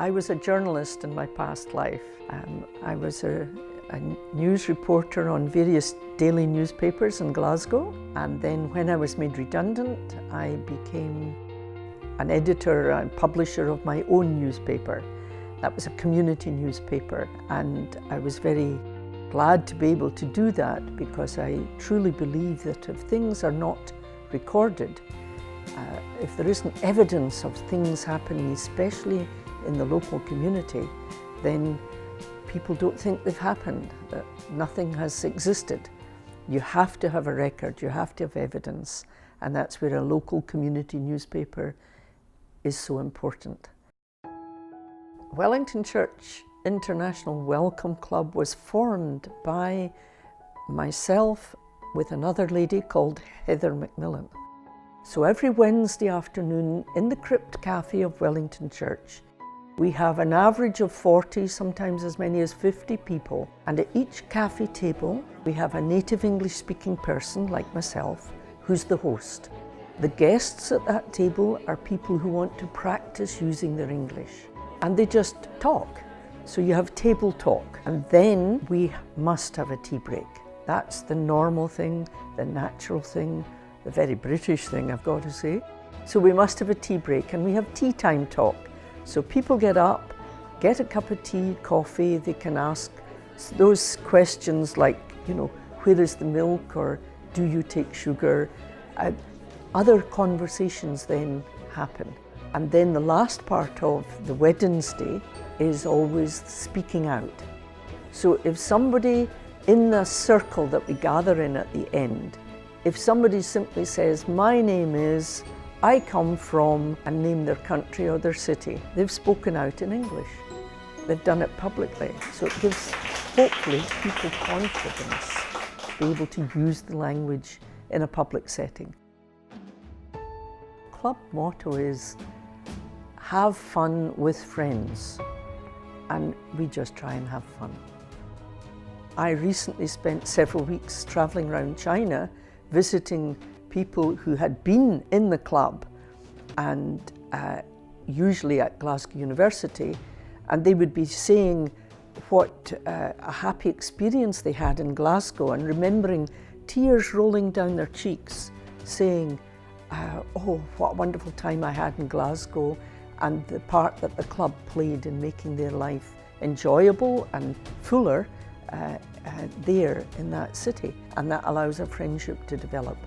I was a journalist in my past life. I was a news reporter on various daily newspapers in Glasgow, and then when I was made redundant, I became an editor and publisher of my own newspaper. That was a community newspaper, and I was very glad to be able to do that because I truly believe that if things are not recorded, if there isn't evidence of things happening, especially in the local community, then people don't think they've happened, that nothing has existed. You have to have a record, you have to have evidence, and that's where a local community newspaper is so important. Wellington Church International Welcome Club was formed by myself with another lady called Heather McMillan. So every Wednesday afternoon in the Crypt Cafe of Wellington Church, we have an average of 40, sometimes as many as 50 people, and at each cafe table we have a native English speaking person like myself who's the host. The guests at that table are people who want to practice using their English, and they just talk. So you have table talk, and then we must have a tea break. That's the normal thing, the natural thing, the very British thing, I've got to say. So we must have a tea break, and we have tea time talk. So people get up, get a cup of tea, coffee, they can ask those questions like, where is the milk, or do you take sugar? Other conversations then happen. And then the last part of the Wednesday is always speaking out. So if somebody in the circle that we gather in at the end, if somebody simply says, my name is, I come from, and name their country or their city, they've spoken out in English. They've done it publicly. So it gives, hopefully, people confidence to be able to use the language in a public setting. Club motto is, have fun with friends, and we just try and have fun. I recently spent several weeks travelling around China, visiting people who had been in the club, and usually at Glasgow University, and they would be saying what a happy experience they had in Glasgow, and remembering tears rolling down their cheeks, saying, oh, what a wonderful time I had in Glasgow, and the part that the club played in making their life enjoyable and fuller there in that city. And that allows a friendship to develop.